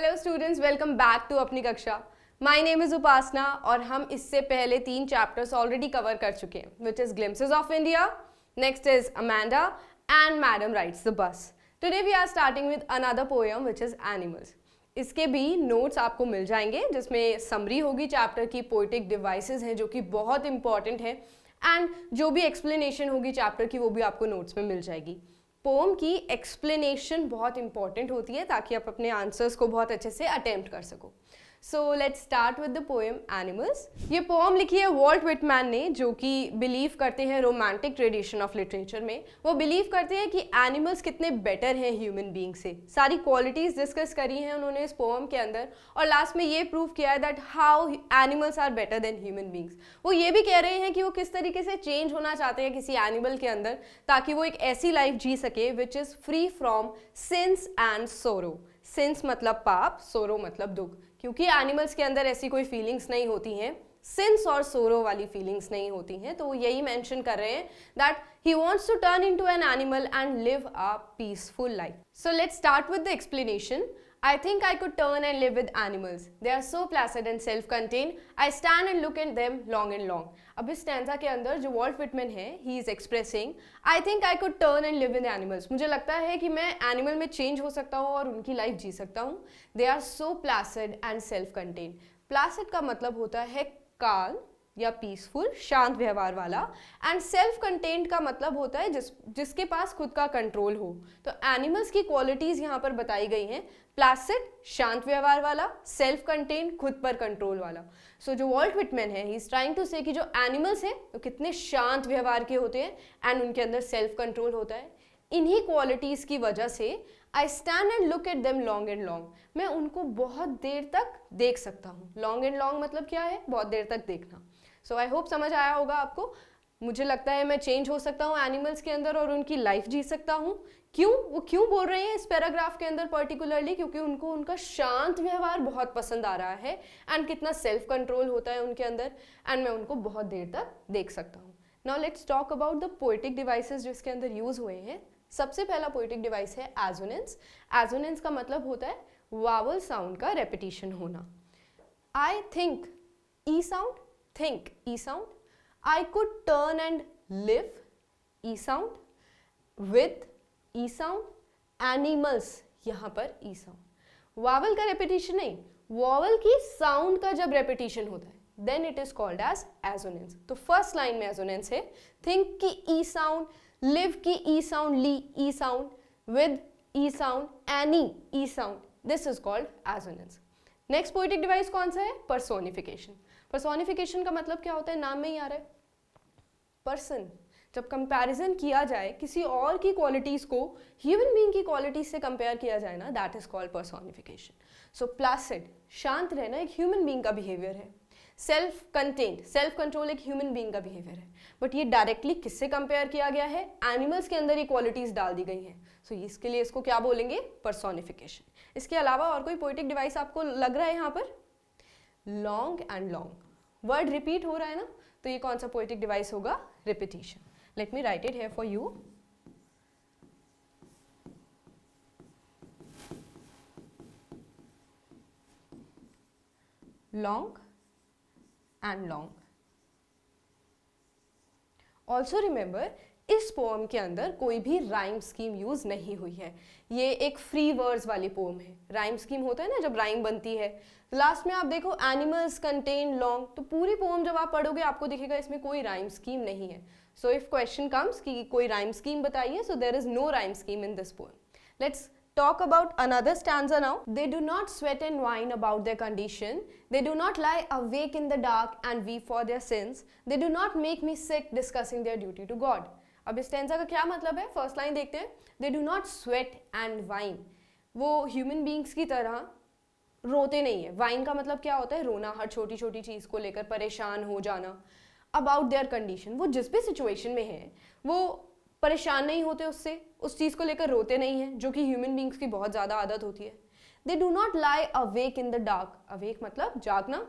Hello students, welcome back to अपनी कक्षा। My name is उपासना और हम इससे पहले 3 चैप्टर्स ऑलरेडी कवर कर चुके हैं, which is glimpses of India, next is Amanda and madam rides the bus. Today we are starting with another poem which is animals. इसके भी नोट्स आपको मिल जाएंगे जिसमें समरी होगी चैप्टर की, पोएटिक डिवाइसेस हैं जो कि बहुत इंपॉर्टेंट है, एंड जो भी एक्सप्लेनेशन होगी चैप्टर की वो भी आपको नोट्स में मिल जाएगी। पोम की एक्सप्लेनेशन बहुत इंपॉर्टेंट होती है ताकि आप अपने आंसर्स को बहुत अच्छे से अटेम्प्ट कर सको। सो let's start with the poem animals. ये पोम लिखी है वॉल्ट विटमैन ने, जो कि बिलीव करते हैं रोमांटिक ट्रेडिशन ऑफ लिटरेचर में। वो बिलीव करते हैं कि एनिमल्स कितने बेटर हैं ह्यूमन बींग से। सारी क्वालिटीज डिस्कस करी हैं उन्होंने इस पोम के अंदर, और लास्ट में ये प्रूव किया है that how animals are better than human beings. वो ये भी कह रहे हैं कि वो किस तरीके से चेंज होना चाहते हैं किसी एनिमल के अंदर ताकि वो एक ऐसी लाइफ जी सके which is free from since and सोरो। सिंस मतलब पाप, सोरो मतलब दुख, क्योंकि एनिमल्स के अंदर ऐसी कोई फीलिंग्स नहीं होती हैं, सिंस और सोरो वाली फीलिंग्स नहीं होती हैं। तो वो यही मेंशन कर रहे हैं that he wants to turn into an animal and live a peaceful life. So let's start with the explanation. I think I could turn and live with animals. They are so placid and self-contained. I stand and look at them long and long. अब इस stanza के अंदर जो Walt Whitman है, he is expressing, I think I could turn and live with animals. मुझे लगता है कि मैं एनिमल में चेंज हो सकता हूँ और उनकी लाइफ जी सकता हूँ। They are so placid and self-contained. Placid का मतलब होता है calm या पीसफुल, शांत व्यवहार वाला, एंड सेल्फ कंटेन्ड का मतलब होता है जिसके पास खुद का कंट्रोल हो। तो एनिमल्स की क्वालिटीज यहाँ पर बताई गई हैं, प्लासिड शांत व्यवहार वाला, सेल्फ कंटेन्ड खुद पर कंट्रोल वाला। सो जो वॉल्ट विटमैन है, ही इज ट्राइंग टू से कि जो एनिमल्स हैं वो कितने शांत व्यवहार के होते हैं एंड उनके अंदर सेल्फ कंट्रोल होता है। इन्हीं क्वालिटीज की वजह से I stand and look at them long and long, मैं उनको बहुत देर तक देख सकता हूँ। लॉन्ग एंड लॉन्ग मतलब क्या है? बहुत देर तक देखना। सो आई होप समझ आया होगा आपको। मुझे लगता है मैं चेंज हो सकता हूँ एनिमल्स के अंदर और उनकी लाइफ जी सकता हूँ। क्यों? वो क्यों बोल रहे हैं इस पैराग्राफ के अंदर पर्टिकुलरली? क्योंकि उनको उनका शांत व्यवहार बहुत पसंद आ रहा है एंड कितना सेल्फ कंट्रोल होता है उनके अंदर, एंड मैं उनको बहुत देर तक देख सकता हूँ। Now let's talk about the poetic devices जो इसके अंदर यूज हुए हैं। सबसे पहला पोएटिक डिवाइस है एजोनेंस। एजोनेंस का मतलब होता है वावल साउंड का रेपिटेशन होना। I think E sound, think e sound, I could turn and live e sound, with e sound, animals यहाँ पर e sound। वावल का रेपिटेशन नहीं, वावल की साउंड का जब रेपिटेशन होता है then it is called as assonance. तो फर्स्ट लाइन में एजोनेंस है, थिंक की ई साउंड, लिव की e sound, lee e sound, with e sound, any e sound, this is called assonance. Next poetic device कौन सा है? Personification. Personification का मतलब क्या होता है? नाम में ही आ रहा है, पर्सन। जब कंपैरिजन किया जाए किसी और की क्वालिटीज को ह्यूमन बीइंग की क्वालिटीज से कंपेयर किया जाए ना, that is called personification. So placid, शांत रहना एक ह्यूमन बीइंग का बिहेवियर है। सेल्फ कंटेन्ड, सेल्फ कंट्रोल एक ह्यूमन बीइंग का बिहेवियर है। बट ये डायरेक्टली किससे कंपेयर किया गया है? एनिमल्स के अंदर ये क्वालिटीज डाल दी गई हैं। सो इसके लिए इसको क्या बोलेंगे? पर्सोनिफिकेशन। इसके अलावा और कोई पोएटिक डिवाइस आपको लग रहा है यहाँ पर? Long and long, word repeat हो रहा है ना, तो ये कौन सा पोएटिक डिवाइस होगा? Repetition. Let me right it here for you. Long and long. Also remember, इस पोएम के अंदर कोई भी राइम स्कीम यूज नहीं हुई है। ये एक फ्री वर्ड्स वाली पोएम है। राइम स्कीम होता है ना जब राइम बनती है। लास्ट में आप देखो एनिमल्स कंटेन लॉन्ग, तो पूरी पोएम जब आप पढ़ोगे आपको दिखेगा इसमें कोई राइम स्कीम नहीं है। सो इफ क्वेश्चन कम्स कि कोई राइम स्कीम बताइए, so there is no rhyme scheme in this poem. Let's talk about another stanza now. They do not sweat and whine about their condition. They do not lie awake in the dark and weep for their sins. They do not make me sick discussing their duty to God. अब इस stanza का क्या मतलब है? First line देखते हैं। They do not sweat and whine. वो human beings की तरह रोते नहीं है। वाइन का मतलब क्या होता है? रोना, हर छोटी छोटी चीज को लेकर परेशान हो जाना। अबाउट देयर कंडीशन, वो जिस भी सिचुएशन में है वो परेशान नहीं होते उससे, उस चीज को लेकर रोते नहीं है, जो कि ह्यूमन बींग्स की बहुत ज्यादा आदत होती है। They do not lie awake in the dark. Awake मतलब जागना,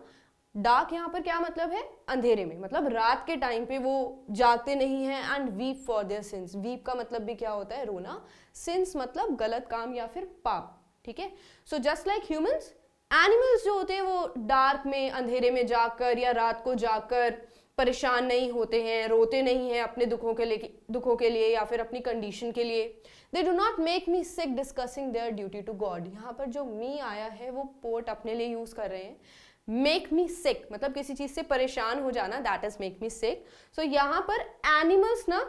डार्क यहाँ पर क्या मतलब है? अंधेरे में, मतलब रात के टाइम पे वो जागते नहीं हैं। And weep for their since, weep का मतलब भी क्या होता है? रोना। सिंस मतलब गलत काम या फिर पाप। ठीक है। So just like humans, animals जो होते हैं वो डार्क में, अंधेरे में जाकर या रात को जाकर परेशान नहीं होते हैं, रोते नहीं हैं अपने दुखों के लिए या फिर अपनी कंडीशन के लिए। They do not make me sick discussing their duty to God. यहाँ पर जो मी आया है वो पोर्ट अपने लिए यूज कर रहे हैं। मेक मी सिक मतलब किसी चीज से परेशान हो जाना, दैट इज मेक मी सिक। सो यहाँ पर एनिमल्स ना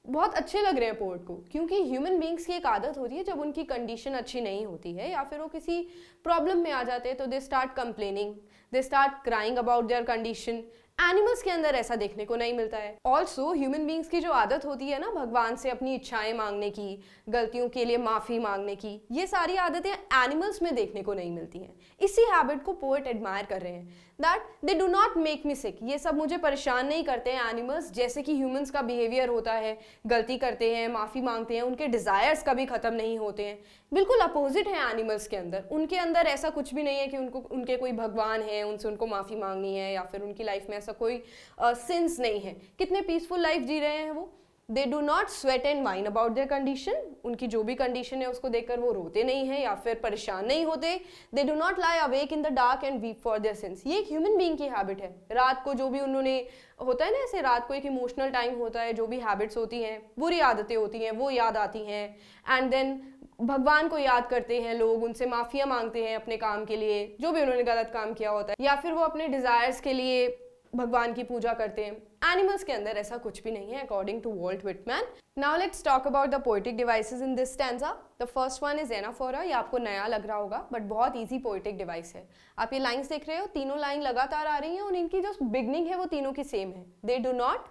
बहुत अच्छे लग रहे हैं पोर्ट को, क्योंकि ह्यूमन बींग्स की एक आदत होती है जब उनकी कंडीशन अच्छी नहीं होती है या फिर वो किसी प्रॉब्लम में आ जाते हैं तो they start complaining, they start crying about their condition. Animals के अंदर ऐसा देखने को नहीं मिलता है। ऑल्सो ह्यूमन बींग्स की जो आदत होती है ना भगवान से अपनी इच्छाएं मांगने की, गलतियों के लिए माफी मांगने की, ये सारी आदतें एनिमल्स में देखने को नहीं मिलती हैं। इसी हैबिट को पोएट एडमायर कर रहे हैं, that they do not make me sick. ये सब मुझे परेशान नहीं करते हैं एनिमल्स, जैसे कि ह्यूमंस का बिहेवियर होता है, गलती करते हैं, माफी मांगते हैं, उनके डिजायर्स कभी खत्म नहीं होते हैं। बिल्कुल अपोजिट है एनिमल्स के अंदर। उनके अंदर ऐसा कुछ भी नहीं है कि उनके कोई भगवान है, उनसे उनको माफी मांगनी है, या फिर उनकी लाइफ में ऐसा कोई सिंस नहीं है। कितने पीसफुल लाइफ जी रहे हैं वो। दे do not sweat and wine about their condition. उनकी जो भी कंडीशन है उसको देखकर वो रोते नहीं है या फिर परेशान नहीं होते। दे do not lie awake in the dark and weep for their since. ये एक ह्यूमन बीइंग की हैबिट है। रात को जो भी उन्होंने, होता है ना ऐसे, रात को एक इमोशनल टाइम होता है, जो भी हैबिट्स होती हैं, बुरी आदतें होती हैं, वो याद आती हैं, एंड देन भगवान को याद करते हैं लोग, उनसे माफिया मांगते हैं अपने काम के लिए, जो भी उन्होंने गलत काम किया होता है, या फिर वो अपने डिजायर्स के लिए भगवान की पूजा करते हैं। एनिमल्स के अंदर ऐसा कुछ भी नहीं है according to Walt Whitman. Now let's talk about the poetic devices in this stanza. The first one is anaphora. ये आपको नया लग रहा होगा बट बहुत इजी पोएटिक डिवाइस है। आप ये लाइंस देख रहे हो, तीनों लाइन लगातार आ रही हैं और इनकी जो बिगनिंग है वो तीनों की सेम है। They do not,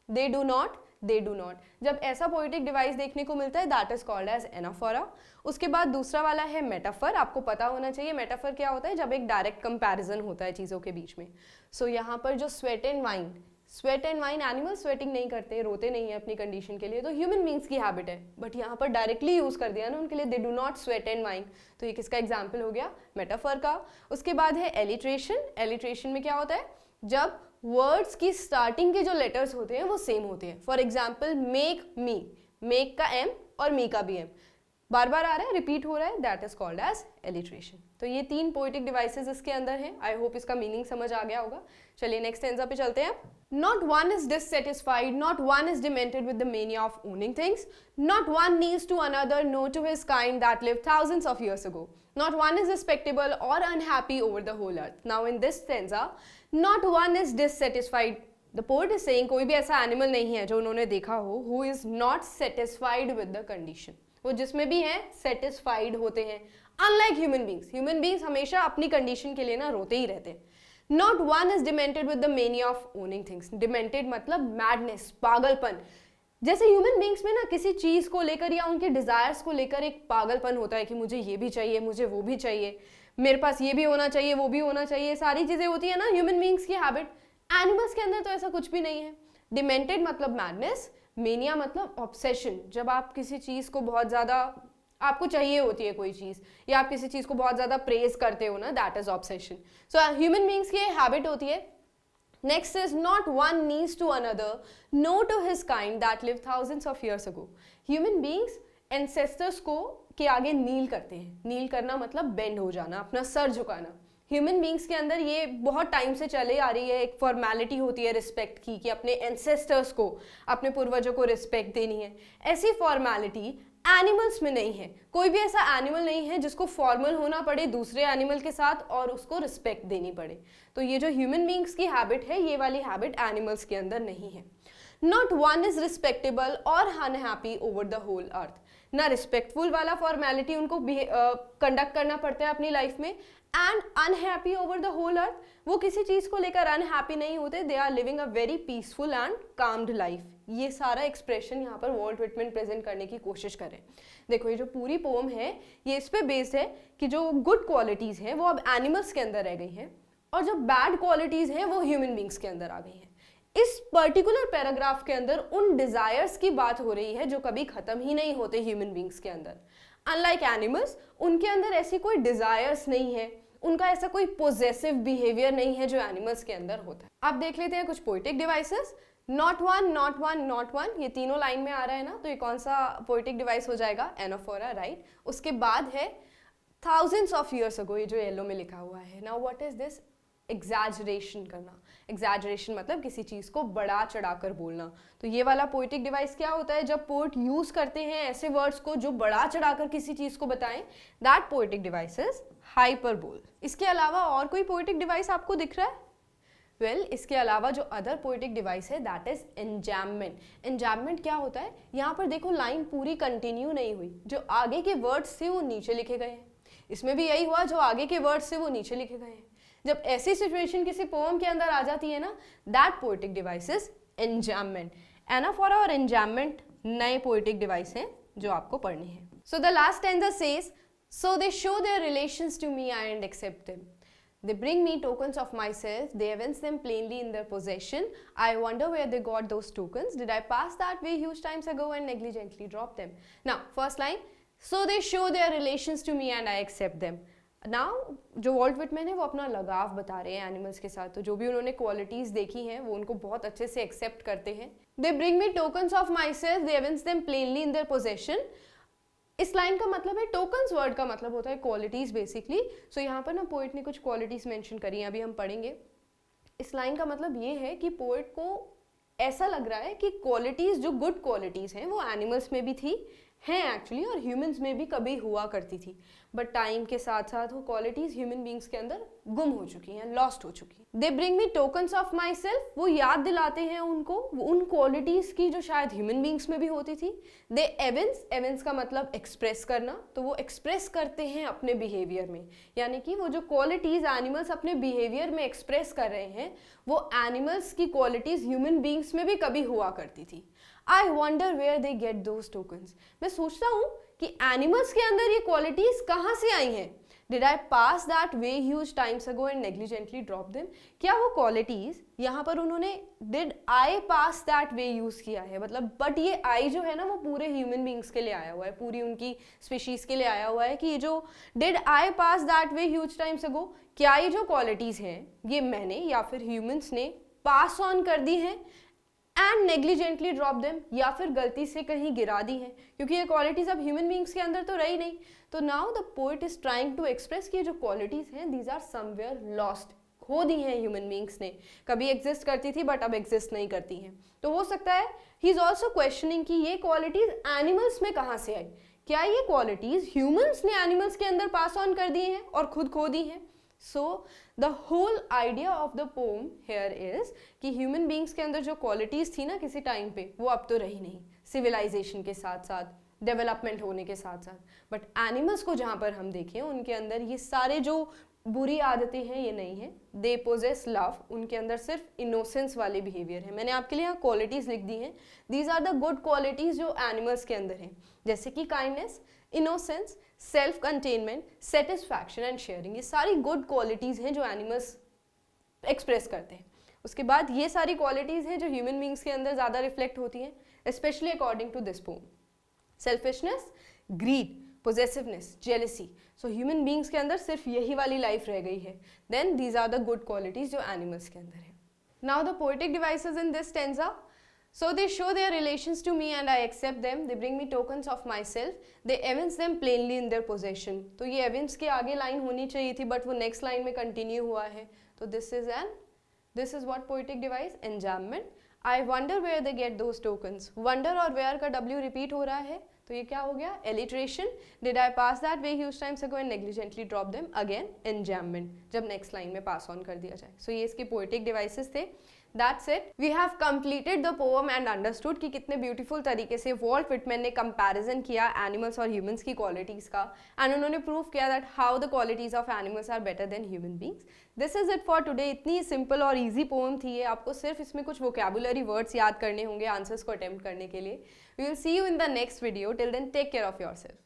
they do not, they do not. जब ऐसा पोएटिक डिवाइस देखने को मिलता है that is called as anaphora. उसके बाद दूसरा वाला है मेटाफर। आपको पता होना चाहिए मेटाफर क्या होता है, जब एक डायरेक्ट कंपैरिजन होता है चीज़ों के बीच में। सो यहाँ पर जो sweat and wine, sweat and wine, animal sweating नहीं करते, रोते नहीं है अपनी कंडीशन के लिए, तो ह्यूमन बींग्स की हैबिट है, बट यहाँ पर डायरेक्टली यूज कर दिया ना उनके लिए, they do not sweat and wine. तो ये किसका एग्जाम्पल हो गया, मेटाफर का। उसके बाद है एलिट्रेशन। एलिट्रेशन में क्या होता है, जब वर्ड्स की स्टार्टिंग के जो लेटर्स होते हैं वो सेम होते हैं। For example make me, make का एम और मी का भी एम बार बार आ रहा है, रिपीट हो रहा है, that is called as alliteration. तो ये तीन पोएटिक डिवाइसेस इसके अंदर हैं। आई होप इसका मीनिंग समझ आ गया होगा। चलिए नेक्स्ट स्टैंजा पे चलते हैं। Not one is dissatisfied, not one is demented with the mania of owning things, not one needs to another, no to his kind that lived thousands of years ago. Not one is respectable or unhappy over the whole earth. Now in this stanza, not one is dissatisfied. The poet is saying कोई भी ऐसा animal नहीं है जो उन्होंने देखा हो who is not satisfied with the condition. वो जिसमें भी है सेटिस्फाइड होते हैं, unlike human beings. Human beings हमेशा अपनी कंडीशन के लिए ना रोते ही रहते हैं। Not one is demented with the mania of owning things. Demented मतलब मैडनेस, पागलपन। जैसे ह्यूमन बींग्स में ना किसी चीज को लेकर या उनके डिजायर्स को लेकर एक पागलपन होता है कि मुझे ये भी चाहिए, मुझे वो भी चाहिए, मेरे पास ये भी होना चाहिए, वो भी होना चाहिए, सारी चीजें होती है ना ह्यूमन बींग्स की हैबिट। एनिमल्स के अंदर तो ऐसा कुछ भी नहीं है। डिमेंटेड मतलब मैडनेस, मेनिया मतलब ऑब्सेशन। जब आप किसी चीज को बहुत ज्यादा, आपको चाहिए होती है कोई चीज, या आप किसी चीज को बहुत ज्यादा प्रेज करते हो ना, that is obsession. So human beings की हैबिट होती है। Next is not one needs to another, no to his kind that live thousands of years ago. Human beings ancestors को के आगे नील करते हैं। नील करना मतलब बेंड हो जाना, अपना सर झुकाना। ह्यूमन बींग्स के अंदर ये बहुत टाइम से चले आ रही है, एक फॉर्मेलिटी होती है रिस्पेक्ट की, कि अपने एंसेस्टर्स को, अपने पूर्वजों को रिस्पेक्ट देनी है। ऐसी फॉर्मेलिटी एनिमल्स में नहीं है। कोई भी ऐसा एनिमल नहीं है जिसको फॉर्मल होना पड़े दूसरे एनिमल के साथ और उसको रिस्पेक्ट देनी पड़े। तो ये जो ह्यूमन बींग्स की हैबिट है, ये वाली हैबिट एनिमल्स के अंदर नहीं है। नॉट वन इज रिस्पेक्टेबल और unhappy over the whole earth. ना रिस्पेक्टफुल वाला फॉर्मेलिटी उनको कंडक्ट करना पड़ता है अपनी लाइफ में, and unhappy over the whole earth. वो किसी चीज को लेकर अनहैप्पी नहीं होते, they are living a very peaceful and calmed life. ये सारा एक्सप्रेशन यहाँ पर वॉल्ट व्हिटमैन प्रेजेंट करने की कोशिश करें। देखो ये जो पूरी पोम है ये इस पे बेस्ड है कि जो गुड क्वालिटीज हैं वो अब एनिमल्स के अंदर रह गई हैं, और जो बैड क्वालिटीज हैं वो ह्यूमन बींग्स के अंदर आ गई हैं। इस पर्टिकुलर पैराग्राफ के अंदर उन डिजायर्स की बात हो रही है जो कभी खत्म ही नहीं होते ह्यूमन बींग्स के अंदर। अनलाइक एनिमल्स, उनके अंदर ऐसी कोई डिजायर्स नहीं है, उनका ऐसा कोई पोजेसिव बिहेवियर नहीं है जो एनिमल्स के अंदर होता है। अब देख लेते हैं कुछ poetic devices. Not one, not one, not one, ये तीनों लाइन में आ रहा है ना, तो ये कौन सा पोएटिक डिवाइस हो जाएगा, एनाफोरा, राइट। उसके बाद है thousands of years ago, ये जो येलो में लिखा हुआ है. Now what is this? Exaggeration करना. एग्जैजरेशन मतलब किसी चीज़ को बड़ा चढ़ाकर बोलना. तो ये वाला पोइटिक डिवाइस क्या होता है? जब पोइट यूज़ करते हैं ऐसे वर्ड्स को जो बड़ा चढ़ाकर किसी चीज़ को बताएं, that poetic device is hyperbole. इसके अलावा और कोई पोइटिक डिवाइस आपको दिख रहा है? वेल, इसके अलावा जो अदर पोइटिक डिवाइस है दैट इज एंजाममेंट. एंजाममेंट क्या होता है? यहाँ पर देखो लाइन पूरी कंटिन्यू नहीं हुई, जो आगे के वर्ड्स थे वो नीचे लिखे गए हैं. इसमें भी यही हुआ, जो आगे के वर्ड्स थे वो नीचे लिखे गए हैं. जब ऐसी सिचुएशन किसी पोएम के अंदर आ जाती है ना, that poetic device is enjambment. एना फॉर आवर एंजाममेंट नए पोएटिक डिवाइस हैं जो आपको पढ़ने हैं. So the last stanza says, so they show their relations to me and accept them. They bring me tokens of myself, they evince them plainly in their possession. I wonder where they got those tokens. Did I pass that way huge times ago and negligently drop them? Now, first line, so they show their relations to me and I accept them. Now, जो Walt Whitman है वो अपना लगाव बता रहे हैं animals के साथ. तो जो भी उन्होंने क्वालिटीज़ देखी हैं वो उनको बहुत अच्छे से एक्सेप्ट करते हैं. They bring me tokens of myself, they evince them plainly in their possession. इस लाइन का मतलब है, टोकन्स वर्ड का मतलब होता है क्वालिटीज़ बेसिकली. सो यहाँ पर ना पोइट ने कुछ क्वालिटीज़ मेंशन करी हैं, अभी हम पढ़ेंगे. इस लाइन का मतलब ये है कि पोइट को ऐसा लग रहा है कि क्वालिटीज़ जो गुड क्वालिटीज़ हैं वो एनिमल्स में भी थी, हैं एक्चुअली, और ह्यूमंस में भी कभी हुआ करती थी. बट टाइम के साथ साथ वो क्वालिटीज़ ह्यूमन बींग्स के अंदर गुम हो चुकी हैं, लॉस्ट हो चुकी. They bring me tokens of my self, वो याद दिलाते हैं उनको उन क्वालिटीज़ की जो शायद ह्यूमन बींग्स में भी होती थी. दे एविंस, एविंस का मतलब एक्सप्रेस करना, तो वो एक्सप्रेस करते हैं अपने बिहेवियर में. यानी कि वो जो क्वालिटीज़ एनिमल्स अपने बिहेवियर में एक्सप्रेस कर रहे हैं वो एनिमल्स की क्वालिटीज़ ह्यूमन बींग्स में भी कभी हुआ करती थी. I wonder where they get those tokens. मैं सोचता हूँ कि एनिमल्स के अंदर ये क्वालिटीज कहाँ से आई हैं. Did I pass that way huge times ago and negligently drop them? क्या वो क्वालिटीज यहाँ पर उन्होंने did I pass that way use किया है, मतलब बट ये I जो है ना वो पूरे ह्यूमन बींग्स के लिए आया हुआ है, पूरी उनकी स्पीशीज के लिए आया हुआ है. कि ये जो did I pass that way huge times ago, क्या ये जो क्वालिटीज हैं ये मैंने या फिर ह्यूमंस ने पास ऑन कर दी हैं एंड नेग्लिजेंटली ड्रॉप देम, या फिर गलती से कहीं गिरा दी है, क्योंकि ये क्वालिटीज़ अब ह्यूमन बींग्स के अंदर तो रही नहीं. तो now the poet is trying to express कि जो क्वालिटीज़ हैं दीज आर समवेयर लॉस्ट, खो दी हैं ह्यूमन बींग्स ने. कभी एग्जिस्ट करती थी बट अब एग्जिस्ट नहीं करती हैं. तो हो सकता है ही इज ऑल्सो क्वेश्चनिंग कि ये क्वालिटीज़ एनिमल्स में कहाँ से आई. क्या ये क्वालिटीज़ ह्यूमन्स ने एनिमल्स के अंदर पास ऑन कर दी हैं और खुद खो दी हैं. So the whole idea of the poem here is कि ह्यूमन बींग्स के अंदर जो क्वालिटीज़ थी ना किसी टाइम पे वो अब तो रही नहीं, सिविलाइजेशन के साथ साथ, डेवलपमेंट होने के साथ साथ. बट एनिमल्स को जहाँ पर हम देखें उनके अंदर ये सारे जो बुरी आदतें हैं ये नहीं है. दे पोजेस लव, उनके अंदर सिर्फ इनोसेंस वाले बिहेवियर है. मैंने आपके लिए यहाँ क्वालिटीज़ लिख दी हैं. These are the good qualities जो एनिमल्स के अंदर हैं, जैसे कि kindness, innocence, self containment, satisfaction and sharing. ये सारी गुड क्वालिटीज़ हैं जो एनिमल्स एक्सप्रेस करते हैं. उसके बाद ये सारी क्वालिटीज़ हैं जो ह्यूमन बींग्स के अंदर ज़्यादा रिफ्लेक्ट होती हैं, specially according to this poem. Selfishness, greed, possessiveness, jealousy. So human beings के अंदर सिर्फ यही वाली लाइफ रह गई है. Then these are the good qualities जो एनिमल्स के अंदर है. Now the poetic devices in this stanza. So they show their relations to me and I accept them. They bring me tokens of myself. They evince them plainly in their possession. तो ये evince के आगे line होनी चाहिए थी but वो next line में continue हुआ है. तो this is what poetic device? Enjambment. I wonder where they get those tokens. Wonder और where का W रिपीट हो रहा है तो ये क्या हो गया? Alliteration. Did I pass that way huge times ago and negligently drop them? Again enjambment. जब नेक्स्ट लाइन में पास ऑन कर दिया जाए. So ये इसके poetic devices थे. That's it. We have completed the poem and understood कि कितने ब्यूटीफुल तरीके से वॉल्ट विटमैन ने कंपैरिजन किया एनिमल्स और ह्यूमंस की क्वालिटीज़ का, एंड उन्होंने प्रूव किया that how the qualities of animals are better than human beings. This is it for today. इतनी सिंपल और ईजी पोएम थी ये. आपको सिर्फ इसमें कुछ वोकैबुलरी वर्ड्स याद करने होंगे आंसर्स को अटेम्प्ट करने के लिए. We will see you in the next video. Till then take care of yourself.